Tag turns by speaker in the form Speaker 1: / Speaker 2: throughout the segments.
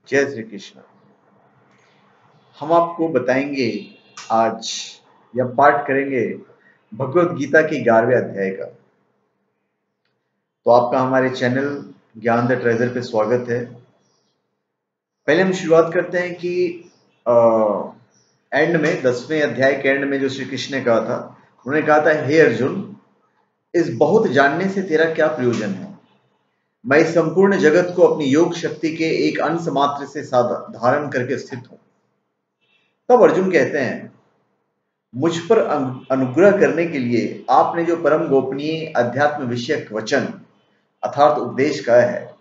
Speaker 1: जय श्री कृष्ण। हम आपको बताएंगे आज या पाठ करेंगे भगवत गीता के 11वें अध्याय का। तो आपका हमारे चैनल ज्ञान द ट्रेजर पे स्वागत है। पहले हम शुरुआत करते हैं कि एंड में 10वें अध्याय के एंड में जो श्री कृष्ण ने कहा था, उन्होंने कहा था, हे अर्जुन, इस बहुत जानने से तेरा क्या प्रयोजन है? मैं इस संपूर्ण जगत को अपनी योग शक्ति के एक अंश मात्र से धारण करके स्थित हूं। तब अर्जुन कहते हैं, मुझ पर अनुग्रह करने के लिए आपने जो परम गोपनीय अध्यात्म विषयक वचन अर्थात उपदेश कहा है,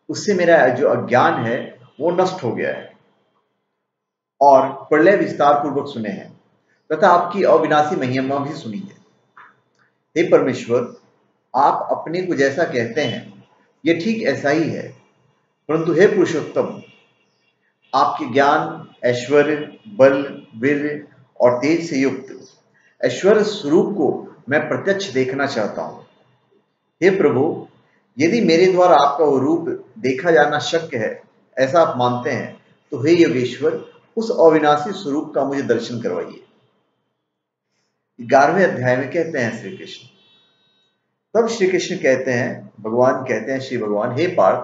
Speaker 1: उससे मेरा जो अज्ञान है वो नष्ट हो गया है और प्रलय विस्तार पूर्वक सुने हैं तथा आपकी अविनाशी महिमा भी सुनी है। हे परमेश्वर, आप अपने को जैसा कहते हैं यह ठीक ऐसा ही है, परंतु हे पुरुषोत्तम, आपके ज्ञान, ऐश्वर्य, बल, वीर्य और तेज से युक्त ऐश्वर्य स्वरूप को मैं प्रत्यक्ष देखना चाहता हूं। हे प्रभु, यदि मेरे द्वारा आपका वो रूप देखा जाना शक्य है ऐसा आप मानते हैं, तो हे योगेश्वर, उस अविनाशी स्वरूप का मुझे दर्शन करवाइए। 11वें अध्याय में कहते हैं श्री कृष्ण, तब श्री कृष्ण कहते हैं, भगवान कहते हैं, श्री भगवान, हे पार्थ,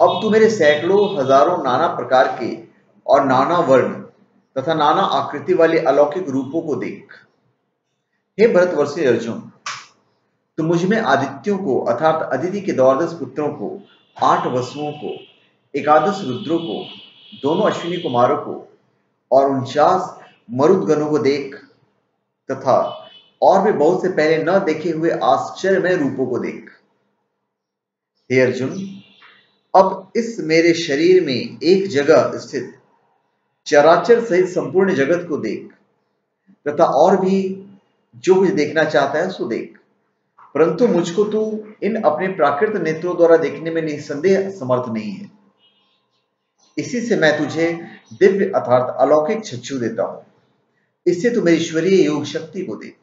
Speaker 1: अब तू मेरे सैकड़ों हजारों नाना प्रकार के और नाना वर्ण तथा नाना आकृति वाले अलौकिक रूपों को देख। हे भरतवर्षीय अर्जुन, तो मुझ में आदित्यों को अर्थात अदिति के 12 पुत्रों को, 8 वसुओं को, 11 रुद्रों को, दोनों अश्विनी कुमारों को और 49 मरुदगणों को देख तथा और भी बहुत से पहले न देखे हुए आश्चर्यमय रूपों को देख। हे अर्जुन, अब इस मेरे शरीर में एक जगह स्थित चराचर सहित संपूर्ण जगत को देख तथा और भी जो कुछ देखना चाहता है सो देख, परंतु मुझको तू इन अपने प्राकृत नेत्रों द्वारा देखने में निसंदेह समर्थ नहीं है। इसी से मैं तुझे दिव्य अर्थात अलौकिक चक्षु देता हूं, इससे तू मेरी ईश्वरीय योग शक्ति को देख।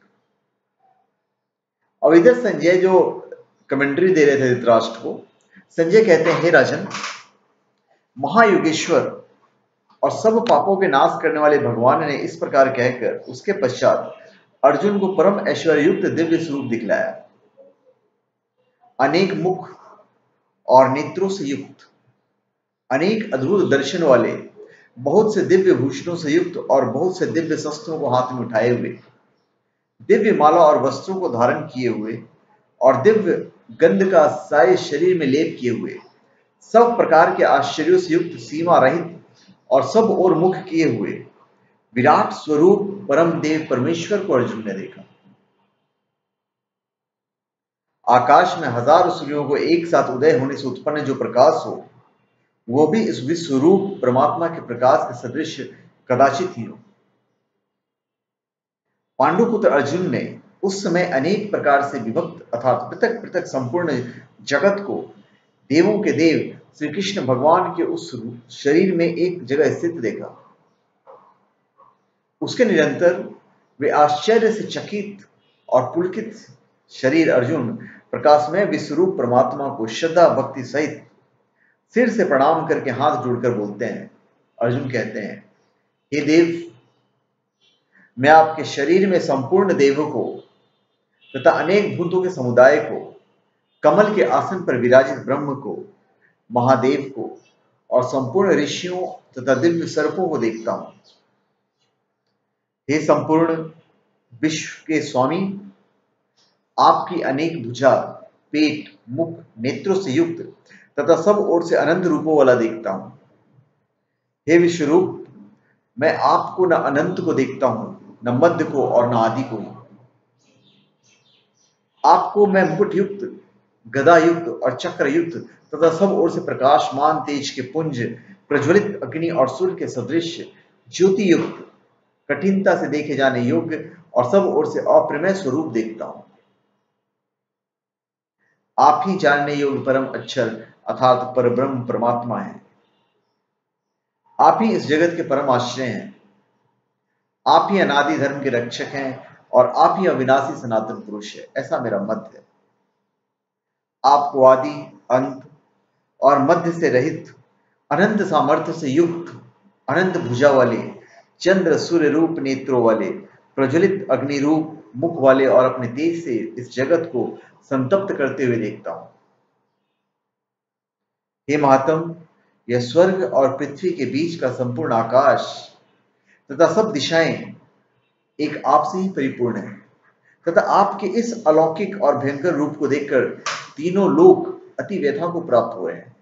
Speaker 1: और इधर संजय जो कमेंट्री दे रहे थे धृतराष्ट्र को, संजय कहते हैं, हे राजन, महायोगेश्वर और सब पापों के नाश करने वाले भगवान ने इस प्रकार कहकर उसके पश्चात अर्जुन को परम ऐश्वर्य युक्त दिव्य स्वरूप दिखलाया। अनेक मुख और नेत्रों से युक्त, अनेक अद्भुत दर्शन वाले, बहुत से दिव्य भूषणों से युक्त और बहुत से दिव्य शस्त्रों को हाथ में उठाए हुए, दिव्य माला और वस्त्रों को धारण किए हुए और दिव्य गंध का साय शरीर में लेप किए हुए, सब प्रकार के आश्चर्यों से युक्त, सीमा रहित और सब ओर मुख किए हुए विराट स्वरूप परम देव परमेश्वर को अर्जुन ने देखा। आकाश में हजारों सूर्यों को एक साथ उदय होने से उत्पन्न जो प्रकाश हो, वो भी इस विश्व रूप परमात्मा के प्रकाश के सदृश कदाचित ही हो। पांडुपुत्र अर्जुन ने उस समय अनेक प्रकार से विभक्त अर्थात पृथक पृथक संपूर्ण जगत को देवों के देव श्री कृष्ण भगवान के उस शरीर में एक जगह स्थित देखा। उसके निरंतर वे आश्चर्य से चकित और पुलकित शरीर अर्जुन प्रकाशमय विश्वरूप परमात्मा को श्रद्धा भक्ति सहित सिर से प्रणाम करके हाथ जोड़कर बोलते हैं। अर्जुन कहते हैं, हे देव, मैं आपके शरीर में संपूर्ण देवों को तथा अनेक भूतों के समुदाय को, कमल के आसन पर विराजित ब्रह्म को, महादेव को और संपूर्ण ऋषियों तथा दिव्य सर्पों को देखता हूं। हे संपूर्ण विश्व के स्वामी, आपकी अनेक भुजा, पेट, मुख, नेत्रों से युक्त तथा सब ओर से अनंत रूपों वाला देखता हूं। हे विश्वरूप, मैं आपको न अनंत को देखता हूं, न मध्य को और न आदि को ही। आपको मैं मुकुट युक्त, गदा युक्त और चक्र युक्त तथा सब ओर से प्रकाशमान तेज के पुंज, प्रज्वलित अग्नि और सूर्य के सदृश ज्योति युक्त, कठिनता से देखे जाने योग्य और सब ओर से अप्रमेय स्वरूप देखता हूं। आप ही जानने योग्य परम अक्षर अर्थात परब्रह्म परमात्मा है। आप ही इस जगत के परम आश्रय हैं। आप ही अनादि धर्म के रक्षक हैं और आप ही अविनाशी सनातन पुरुष है, ऐसा मेरा मत है। आपको आदि, अंत और मध्य से रहित अनंत सामर्थ्य से युक्त, अनंत भुजा वाले, चंद्र सूर्य रूप नेत्रों वाले, प्रज्वलित अग्नि रूप मुख वाले और अपने तेज से इस जगत को संतप्त करते हुए देखता हूं। हे महात्म, यह स्वर्ग और पृथ्वी के बीच का संपूर्ण आकाश तथा सब दिशाएं एक आप से ही परिपूर्ण है, तथा आपके इस अलौकिक और भयंकर रूप को देखकर तीनों लोक अति व्यथा को प्राप्त हुए हैं।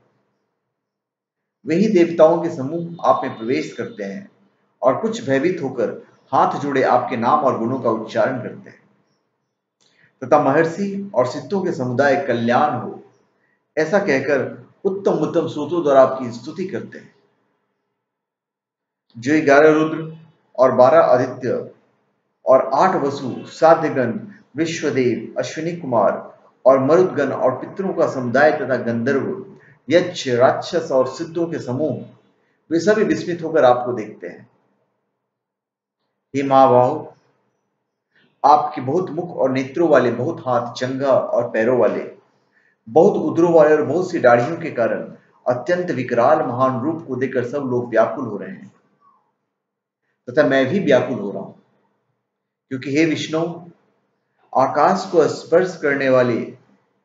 Speaker 1: वही देवताओं के समूह आप में प्रवेश करते हैं और कुछ भयभीत होकर हाथ जोड़े आपके नाम और गुणों का उच्चारण करते हैं, तथा महर्षि और सिद्धों के समुदाय कल्याण हो ऐसा कहकर उत्तम उत्तम सूत्रों द्वारा आपकी स्तुति करते हैं। जो 11 रुद्र और 12 आदित्य और 8 वसु, साध्यगण, विश्वदेव, अश्विनी कुमार और मरुदगण और पितरों का समुदाय तथा गंधर्व, यक्ष, राक्षस और सिद्धों के समूह, वे सभी विस्मित होकर आपको देखते हैं। हे महाबाहु, आपके बहुत मुख और नेत्रों वाले, बहुत हाथ, जंघा और पैरों वाले, बहुत उदरों वाले और बहुत सी दाढ़ियों के कारण अत्यंत विकराल महान रूप को देखकर सब लोग व्याकुल हो रहे हैं, तथा मैं भी व्याकुल हो रहा हूं, क्योंकि हे विष्णु, आकाश को स्पर्श करने वाले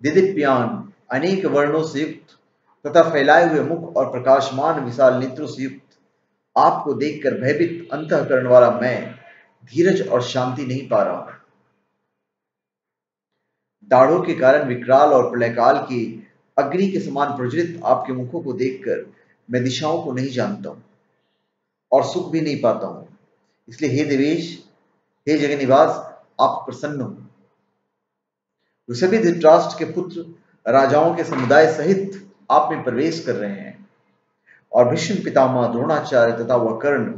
Speaker 1: दिदिप्यान, अनेक वर्णों से युक्त तथा फैलाए हुए मुख और प्रकाशमान विशाल नेत्रों से युक्त आपको देखकर भयभीत अंतःकरण वाला मैं धीरज और शांति नहीं पा रहा हूं। दाढ़ों के कारण विकराल और प्रलयकाल की अग्नि के समान प्रज्वलित आपके मुखों को देखकर मैं दिशाओं को नहीं जानता हूं और सुख भी नहीं पाता हूं। इसलिए हे देवेश, हे जगन्निवास, आप प्रसन्न हो। वे सभी धृतराष्ट्र के पुत्र राजाओं के समुदाय सहित आप में प्रवेश कर रहे हैं, और भीष्म पितामह, द्रोणाचार्य तथा वह कर्ण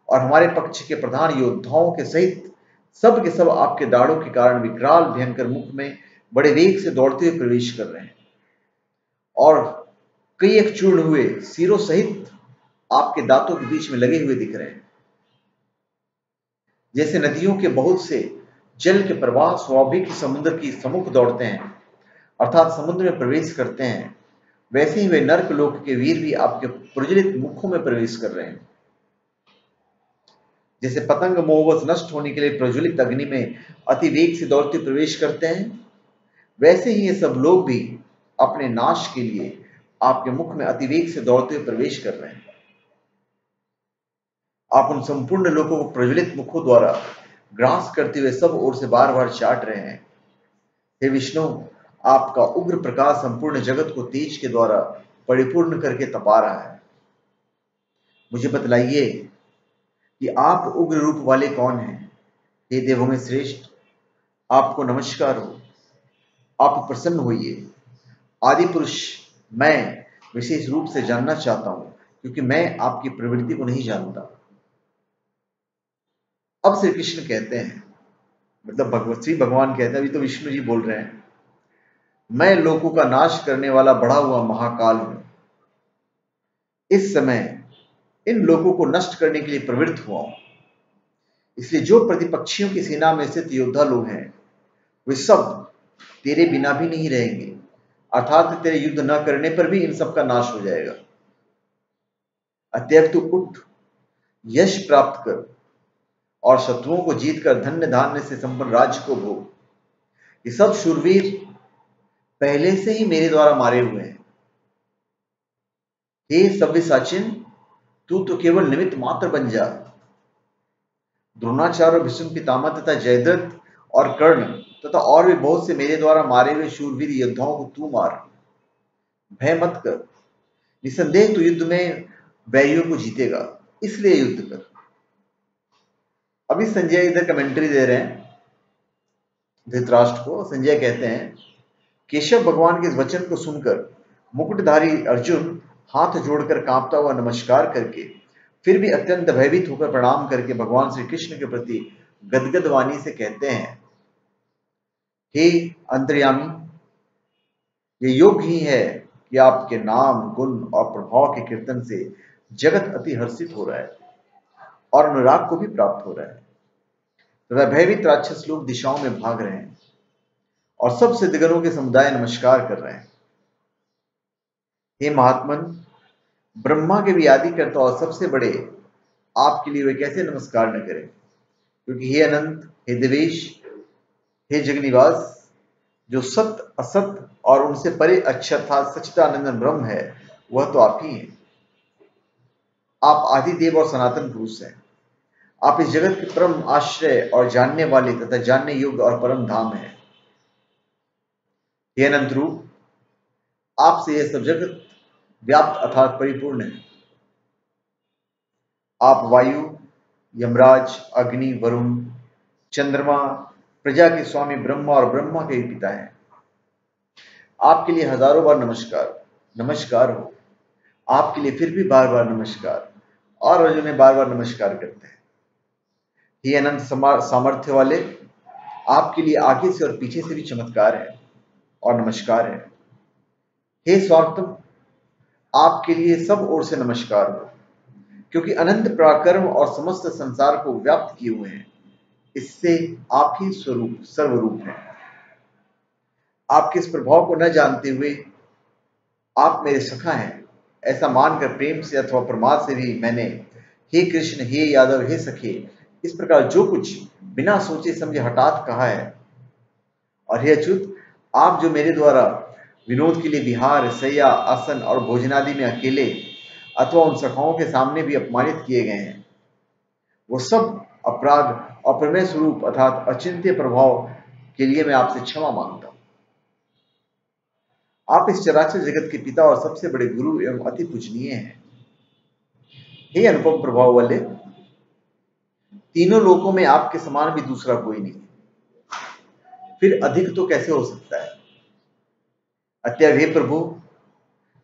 Speaker 1: और हमारे पक्ष के प्रधान योद्धाओं के सहित सब के सब आपके दाढ़ों के कारण विकराल भयंकर मुख में बड़े वेग से दौड़ते हुए प्रवेश कर रहे हैं, और कई एक चूर्ण हुए सिरों सहित आपके दांतों के बीच में लगे हुए दिख रहे हैं। जैसे नदियों के बहुत से जल के प्रवाह स्वाभाविक समुद्र की सम्मुख दौड़ते हैं, अर्थात समुद्र में प्रवेश करते हैं, वैसे ही वे नर्क लोक के वीर भी आपके प्रज्वलित मुखों में प्रवेश कर रहे हैं। जैसे पतंग मोहवश नष्ट होने के लिए प्रज्वलित अग्नि में अति वेग से दौड़ते प्रवेश करते हैं, वैसे ही ये सब लोग भी अपने नाश के लिए आपके मुख में अति वेग से दौड़ते हुए प्रवेश कर रहे हैं। आप उन संपूर्ण लोगों को प्रज्वलित मुखों द्वारा ग्रास करते हुए सब ओर से बार बार चाट रहे हैं। हे विष्णु, आपका उग्र प्रकाश संपूर्ण जगत को तेज के द्वारा परिपूर्ण करके तपा रहा है। मुझे बतलाइए कि आप उग्र रूप वाले कौन हैं? हे देवों में श्रेष्ठ, आपको नमस्कार हो, आप प्रसन्न होइए। आदि पुरुष मैं विशेष रूप से जानना चाहता हूं, क्योंकि मैं आपकी प्रवृत्ति को नहीं जानता। अब श्री कृष्ण कहते हैं, मतलब भगवत श्री भगवान कहते हैं, अभी तो विष्णु जी बोल रहे हैं, मैं लोगों का नाश करने वाला बढ़ा हुआ महाकाल हूं। इस समय इन लोगों को नष्ट करने के लिए प्रवृत्त हुआ हूं। इसलिए जो प्रतिपक्षियों की सेना में स्थित योद्धा लोग हैं, वे सब तेरे बिना भी नहीं रहेंगे, अर्थात तेरे युद्ध न करने पर भी इन सब का नाश हो जाएगा। अतएव तू उठ, यश प्राप्त कर और शत्रुओं को जीतकर धन्य धान्य से संपन्न राज्य को भोग। ये सब शूरवीर पहले से ही मेरे द्वारा मारे हुए हैं। हे सव्यसाचिन, तू तो केवल निमित्त मात्र बन जा। द्रोणाचार्य, भीष्म पितामह तथा जयद्रथ और कर्ण तथा और भी बहुत से मेरे द्वारा मारे हुए शूरवीर योद्धाओं को तू मार। भय मत कर, निसंदेह तू युद्ध में वैरियों को जीतेगा, इसलिए युद्ध कर। अभी संजय इधर कमेंट्री दे रहे हैं धृतराष्ट्र को। संजय कहते हैं, केशव भगवान के इस वचन को सुनकर मुकुटधारी अर्जुन हाथ जोड़कर कांपता हुआ नमस्कार करके फिर भी अत्यंत भयभीत होकर प्रणाम करके भगवान श्री कृष्ण के प्रति गदगद वाणी से कहते हैं, हे अंतर्यामी, ये योग ही है कि आपके नाम, गुण और प्रभाव के कीर्तन से जगत अति हर्षित हो रहा है और अनुराग को भी प्राप्त हो रहा है, तथा भयभीत राक्षस लोग दिशाओं में भाग रहे हैं और सब सिद्धगणों के समुदाय नमस्कार कर रहे हैं। हे महात्मन, ब्रह्मा के भी आदि करता और सबसे बड़े आपके लिए वे कैसे नमस्कार न करें, क्योंकि हे अनंत, हे देवेश, हे जगनिवास, जो सत्य असत और उनसे परे अक्षर था सच्चिदानंद ब्रह्म है, वह तो आप ही हैं। आप आदि देव और सनातन पुरुष हैं। आप इस जगत के परम आश्रय और जानने वाले तथा जानने योग्य और परम धाम हैं। हे अनंत रूप, आपसे यह सब जगत व्याप्त अर्थात परिपूर्ण है। आप वायु, यमराज, अग्नि, वरुण, चंद्रमा, प्रजा के स्वामी ब्रह्मा और ब्रह्मा के पिता हैं। आपके लिए हजारों बार नमस्कार, नमस्कार हो। आपके लिए फिर भी बार बार नमस्कार, और अर्जुन ने बार बार नमस्कार करते हैं। हे अनंत सामर्थ्य वाले, आपके लिए आगे से और पीछे से भी चमत्कार है और नमस्कार है। हे स्वार्थम, आपके लिए सब ओर से नमस्कार हो, क्योंकि अनंत पराक्रम और समस्त संसार को व्याप्त किए हुए हैं, इससे आप ही स्वरूप सर्वरूप हैं। आपके इस प्रभाव को न जानते हुए आप मेरे सखा हैं ऐसा मानकर प्रेम से अथवा प्रमाद से भी मैंने हे कृष्ण, हे यादव, हे सखे, इस प्रकार जो कुछ बिना सोचे समझे हठात कहा है। और हे अच्युत, आप जो मेरे द्वारा विनोद के लिए विहार, सैया, आसन और भोजनादि में अकेले अथवा उन सखाओं के सामने भी अपमानित किए गए हैं, वो सब अपराध और प्रमेय स्वरूप अर्थात अचिंत्य प्रभाव के लिए मैं आपसे क्षमा मांगता हूं। आप इस चराचर जगत के पिता और सबसे बड़े गुरु एवं अति पूजनीय हैं। हे अनुपम प्रभाव वाले, तीनों लोकों में आपके समान भी दूसरा कोई नहीं, फिर अधिक तो कैसे हो सकता है। अतएव हे प्रभु,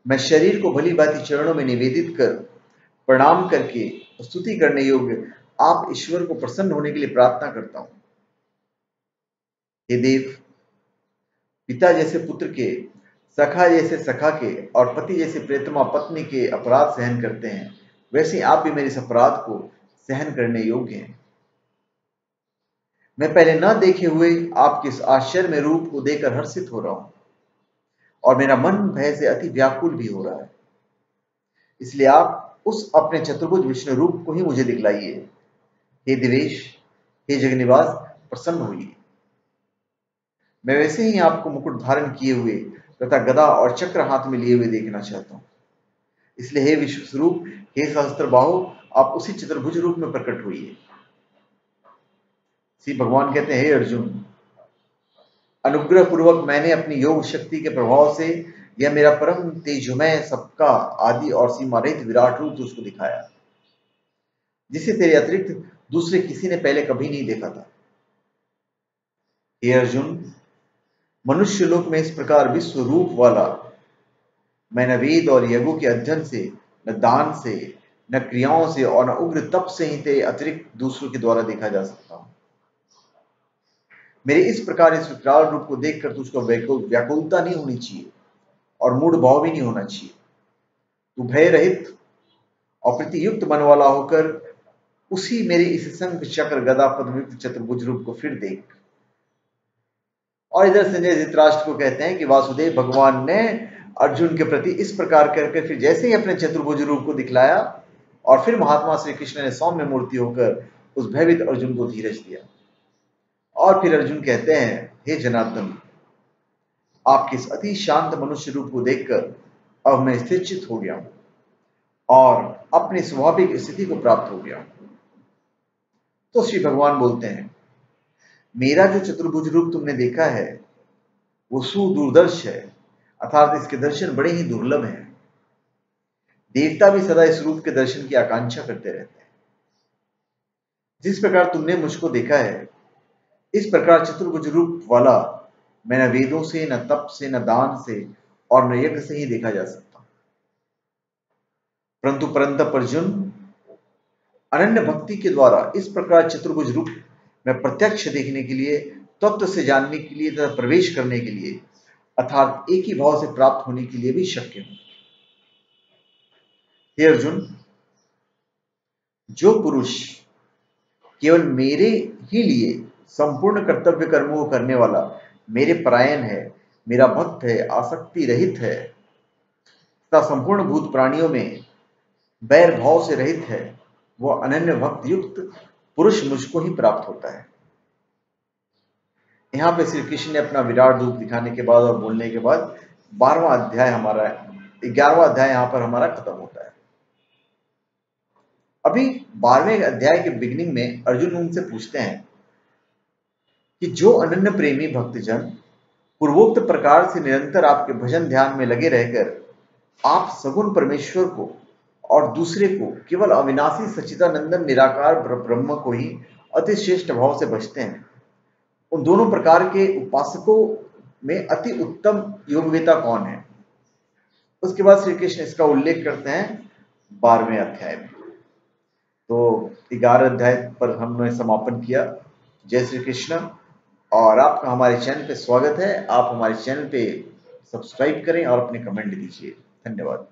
Speaker 1: मैं शरीर को भली भांति चरणों में निवेदित कर प्रणाम करके स्तुति करने योग्य आप ईश्वर को प्रसन्न होने के लिए प्रार्थना करता हूं। हे देव, पिता जैसे पुत्र के, सखा जैसे सखा के और पति जैसे प्रियतमा पत्नी के अपराध सहन करते हैं, वैसे आप भी मेरे इस अपराध को सहन करने योग्य हैं। मैं पहले न देखे हुए आपके इस आश्चर्य में रूप को देखकर हर्षित हो रहा हूं, और मेरा मन भय से अति व्याकुल भी हो रहा है। इसलिए आप उस अपने चतुर्भुज विष्णु रूप को ही मुझे दिखलाइए। हे देवेश, हे जगनिवास, प्रसन्न होइए। मैं वैसे ही आपको मुकुट धारण किए हुए तथा गदा और चक्र हाथ में लिए हुए देखना चाहता हूं। इसलिए हे विश्व स्वरूप, हे सहस्त्रबाहु, आप उसी चतुर्भुज रूप में प्रकट होइए। श्री भगवान कहते हैं, हे अर्जुन, अनुग्रह पूर्वक मैंने अपनी योग शक्ति के प्रभाव से यह मेरा परम तेजमय, सबका आदि और सीमा रहित विराट रूप तुझको दिखाया, जिसे तेरे अतिरिक्त दूसरे किसी ने पहले कभी नहीं देखा था। हे अर्जुन, मनुष्य लोक में इस प्रकार विश्व रूप वाला मैं न वेद और यज्ञों के अध्ययन से, न दान से, न क्रियाओं से और न उग्र तप से ही तेरे अतिरिक्त दूसरों के द्वारा देखा जा सकता हूं। मेरे इस प्रकार इस विकराल रूप को देखकर तुझको व्याकुलता नहीं होनी चाहिए और मूढ़ भाव भी नहीं होना चाहिए। तू भय रहित और प्रतियुक्त मन वाला होकर उसी मेरे इस शंख चक्र गदा पद्मयुक्त चतुर्भुज रूप को फिर देख। और इधर संजय धृतराष्ट्र को कहते हैं कि वासुदेव भगवान ने अर्जुन के प्रति इस प्रकार करके फिर जैसे ही अपने चतुर्भुज रूप को दिखलाया, और फिर महात्मा श्री कृष्ण ने सौम्य मूर्ति होकर उस भयभीत अर्जुन को धीरज दिया। और फिर अर्जुन कहते हैं, हे जनार्दन, आपके इस अति शांत मनुष्य रूप को देखकर अब मैं स्थिरचित हो गया हूं और अपनी स्वाभाविक स्थिति को प्राप्त हो गया हूं। तो श्री भगवान बोलते हैं, मेरा जो चतुर्भुज रूप तुमने देखा है वो सुदूरदर्श है, अर्थात इसके दर्शन बड़े ही दुर्लभ हैं। देवता भी सदा इस रूप के दर्शन की आकांक्षा करते रहते हैं। जिस प्रकार तुमने मुझको देखा है, इस प्रकार चतुर्भुज रूप वाला मैं न वेदों से, न तप से, न दान से और न यज्ञ से ही देखा जा सकता। परंतु परंतप अर्जुन, अनन्य भक्ति के द्वारा इस प्रकार चतुर्भुज रूप में प्रत्यक्ष देखने के लिए, तत्व से जानने के लिए तथा प्रवेश करने के लिए अर्थात एक ही भाव से प्राप्त होने के लिए भी शक्य हूं। हे अर्जुन, जो पुरुष केवल मेरे ही लिए संपूर्ण कर्तव्य कर्मों को करने वाला, मेरे परायण है, मेरा भक्त है, आसक्ति रहित है तथा संपूर्ण भूत प्राणियों में बैर भाव से रहित है, वह अनन्य भक्त युक्त पुरुष मुझको ही प्राप्त होता है। यहाँ पे श्री कृष्ण ने अपना विराट रूप दिखाने के बाद और बोलने के बाद 11वां अध्याय यहाँ पर हमारा खत्म होता है। अभी 12वें अध्याय के बिगिनिंग में अर्जुन उनसे पूछते हैं कि जो अनन्य प्रेमी भक्तजन पूर्वोक्त प्रकार से निरंतर आपके भजन ध्यान में लगे रहकर आप सगुण परमेश्वर को और दूसरे को केवल अविनाशी सच्चिदानंदन निराकार ब्रह्म को ही अति श्रेष्ठ भाव से भजते हैं, उन दोनों प्रकार के उपासकों में अति उत्तम योगवेता कौन है। उसके बाद श्री कृष्ण इसका उल्लेख करते हैं 12वें अध्याय में। तो 11 अध्याय पर हमने समापन किया। जय श्री कृष्ण। और आपका हमारे चैनल पे स्वागत है। आप हमारे चैनल पे सब्सक्राइब करें और अपने कमेंट दीजिए। धन्यवाद।